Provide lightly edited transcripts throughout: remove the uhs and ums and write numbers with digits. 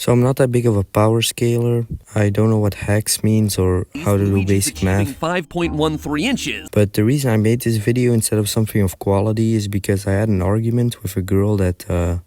So I'm not that big of a power scaler. I don't know what hex means or how to do basic math. 5.13 inches. But the reason I made this video instead of something of quality is because I had an argument with a girl that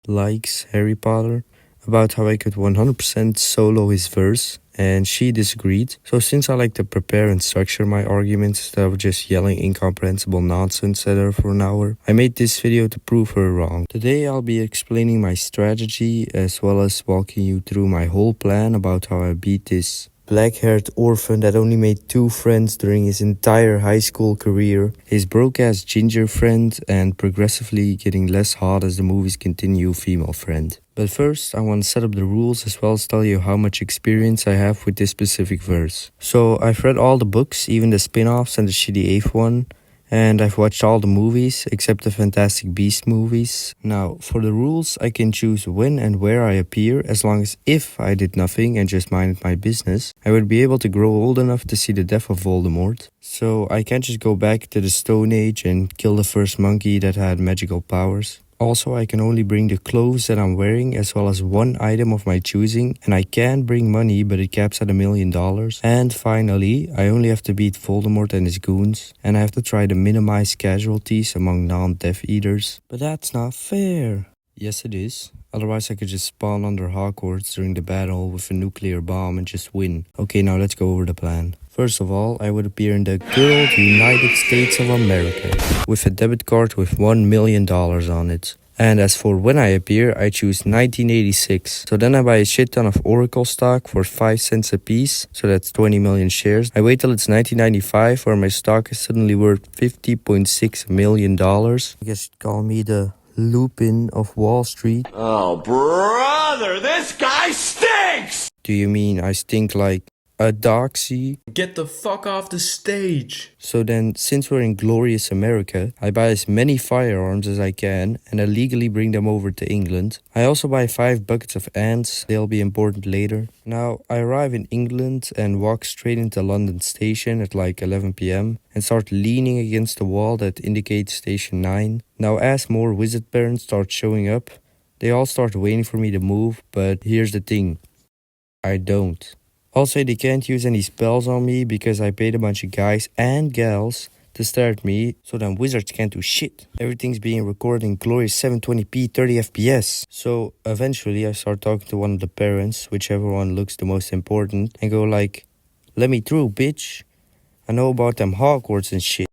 likes Harry Potter about how I could 100% solo his verse, and she disagreed. So since I like to prepare and structure my arguments instead of just yelling incomprehensible nonsense at her for an hour, I made this video to prove her wrong. Today I'll be explaining my strategy as well as walking you through my whole plan about how I beat this black-haired orphan that only made 2 friends during his entire high school career, his broke-ass ginger friend, and progressively getting less hot as the movies continue, female friend. But first, I want to set up the rules as well as tell you how much experience I have with this specific verse. So, I've read all the books, even the spin-offs and the shitty 8th one, and I've watched all the movies except the Fantastic Beasts movies. Now, for the rules, I can choose when and where I appear, as long as if I did nothing and just minded my business, I would be able to grow old enough to see the death of Voldemort. So I can't just go back to the Stone Age and kill the first monkey that had magical powers. Also, I can only bring the clothes that I'm wearing as well as one item of my choosing, and I can bring money, but it caps at $1 million. And finally, I only have to beat Voldemort and his goons, and I have to try to minimize casualties among non-Death Eaters. But that's not fair. Yes, it is. Otherwise, I could just spawn under Hogwarts during the battle with a nuclear bomb and just win. Okay, now let's go over the plan. First of all, I would appear in the good old United States of America with a debit card with $1 million on it. And as for when I appear, I choose 1986. So then I buy a shit ton of Oracle stock for 5 cents a piece, so that's 20 million shares. I wait till it's 1995 where my stock is suddenly worth $50.6 million. I guess you'd call me the Lupin of Wall Street. Oh, brother, this guy stinks! Do you mean I stink like a doxy? Get the fuck off the stage! So then, since we're in glorious America, I buy as many firearms as I can and illegally bring them over to England. I also buy 5 buckets of ants, they'll be important later. Now, I arrive in England and walk straight into London Station at like 11 PM and start leaning against the wall that indicates Station 9. Now, as more wizard parents start showing up, they all start waiting for me to move, but here's the thing, I don't. Also, they can't use any spells on me because I paid a bunch of guys and gals to stare at me, so then wizards can't do shit. Everything's being recorded in glorious 720p 30 FPS. So eventually I start talking to one of the parents, whichever one looks the most important, and go like, "Let me through, bitch. I know about them Hogwarts and shit."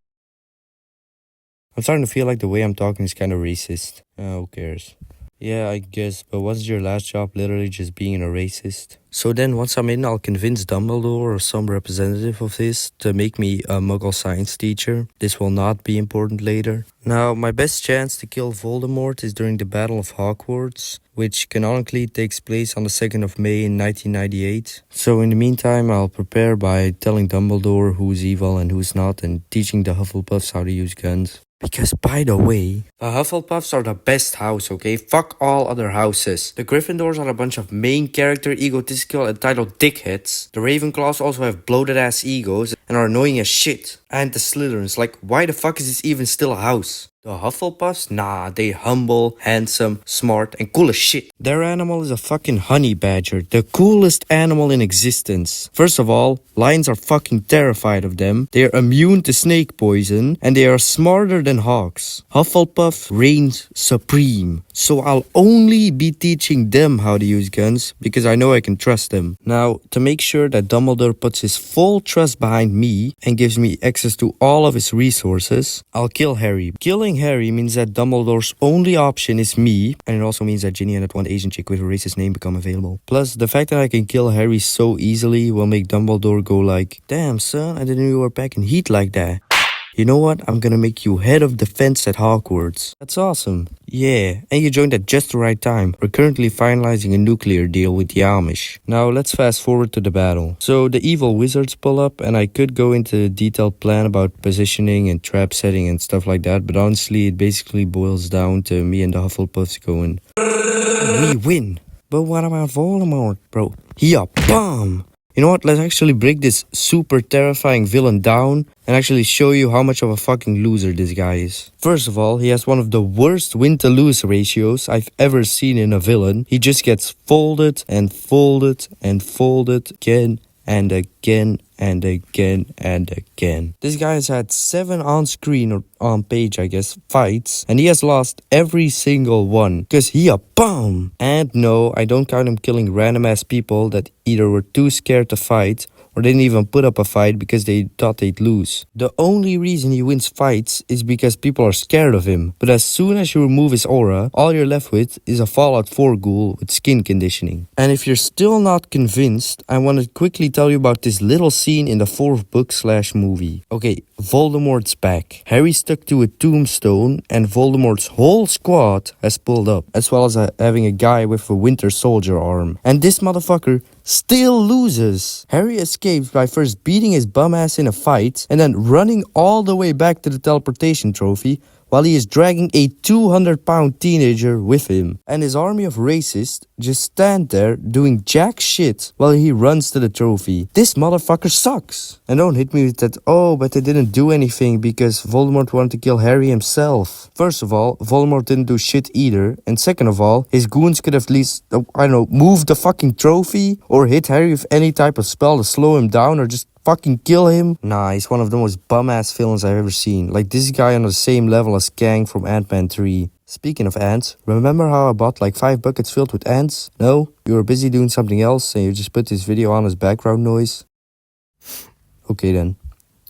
I'm starting to feel like the way I'm talking is kind of racist. Who cares? Yeah, I guess, but wasn't your last job literally just being a racist? So then, once I'm in, I'll convince Dumbledore or some representative of this to make me a Muggle science teacher. This will not be important later. Now, my best chance to kill Voldemort is during the Battle of Hogwarts, which canonically takes place on the 2nd of May in 1998. So in the meantime, I'll prepare by telling Dumbledore who's evil and who's not and teaching the Hufflepuffs how to use guns. Because, by the way, the Hufflepuffs are the best house, okay? Fuck all other houses. The Gryffindors are a bunch of main character, egotistical, entitled dickheads. The Ravenclaws also have bloated ass egos and are annoying as shit. And the Slytherins, like, why the fuck is this even still a house? The Hufflepuffs? Nah, they humble, handsome, smart, and cool as shit. Their animal is a fucking honey badger, the coolest animal in existence. First of all, lions are fucking terrified of them, they are immune to snake poison, and they are smarter than hawks. Hufflepuff reigns supreme, so I'll only be teaching them how to use guns, because I know I can trust them. Now, to make sure that Dumbledore puts his full trust behind me, and gives me access to all of his resources, I'll kill Harry. Killing Harry means that Dumbledore's only option is me, and it also means that Ginny and that one Asian chick with a racist name become available. Plus, the fact that I can kill Harry so easily will make Dumbledore go like, "Damn son, I didn't know you were packing heat like that. You know what? I'm gonna make you head of defense at Hogwarts." That's awesome. Yeah, and you joined at just the right time. We're currently finalizing a nuclear deal with the Amish. Now let's fast forward to the battle. So the evil wizards pull up, and I could go into a detailed plan about positioning and trap setting and stuff like that, but honestly it basically boils down to me and the Hufflepuffs going, "We win. But what about Voldemort, bro? He a bomb." You know what, let's actually break this super terrifying villain down and actually show you how much of a fucking loser this guy is. First of all, he has one of the worst win-to-lose ratios I've ever seen in a villain. He just gets folded and folded and folded again and again and again and again. This guy has had 7 on-screen or on-page, I guess, fights, and he has lost every single one, cause he a bum. And no, I don't count him killing random-ass people that either were too scared to fight or didn't even put up a fight because they thought they'd lose. The only reason he wins fights is because people are scared of him. But as soon as you remove his aura, all you're left with is a Fallout 4 ghoul with skin conditioning. And if you're still not convinced, I want to quickly tell you about this little scene in the 4th book/movie. Okay, Voldemort's back. Harry stuck to a tombstone and Voldemort's whole squad has pulled up, as well as having a guy with a Winter Soldier arm. And this motherfucker still loses. Harry escapes by first beating his bum ass in a fight and then running all the way back to the teleportation trophy while he is dragging a 200-pound teenager with him. And his army of racists just stand there doing jack shit while he runs to the trophy. This motherfucker sucks. And don't hit me with that, oh, but they didn't do anything because Voldemort wanted to kill Harry himself. First of all, Voldemort didn't do shit either. And second of all, his goons could have at least, I don't know, moved the fucking trophy or hit Harry with any type of spell to slow him down or just fucking kill him. Nah, he's one of the most bum-ass villains I've ever seen. Like this guy on the same level as Kang from Ant-Man 3. Speaking of ants, remember how I bought like 5 buckets filled with ants? No? You were busy doing something else and you just put this video on as background noise? Okay then,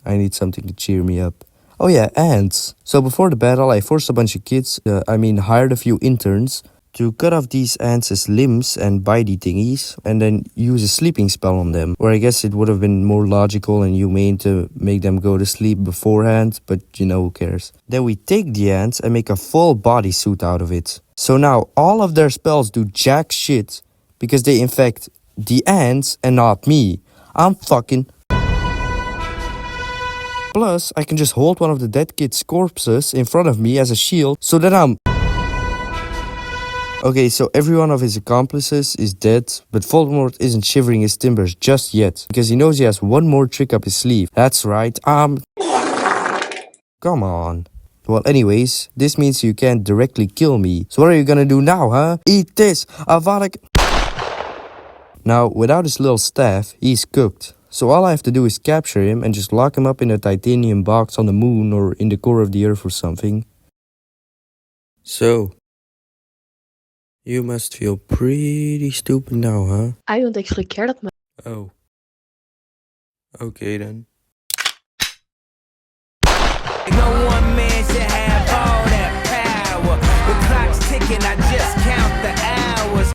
I need something to cheer me up. Oh yeah, ants. So before the battle I forced a bunch of kids, hired a few interns to cut off these ants' limbs and bitey thingies and then use a sleeping spell on them. Or I guess it would have been more logical and humane to make them go to sleep beforehand, but you know, who cares. Then we take the ants and make a full bodysuit out of it. So now all of their spells do jack shit because they infect the ants and not me. I'm fucking... Plus, I can just hold one of the dead kids' corpses in front of me as a shield so that I'm... Okay, so every one of his accomplices is dead, but Voldemort isn't shivering his timbers just yet, because he knows he has one more trick up his sleeve. That's right, come on. Well, anyways, this means you can't directly kill me. So what are you gonna do now, huh? Eat this, Avada... Now, without his little staff, he's cooked. So all I have to do is capture him and just lock him up in a titanium box on the moon or in the core of the earth or something. So... you must feel pretty stupid now, huh? I don't actually care that much. Oh. Okay then. No one man should have all that power. The clock's ticking, I just count the hours.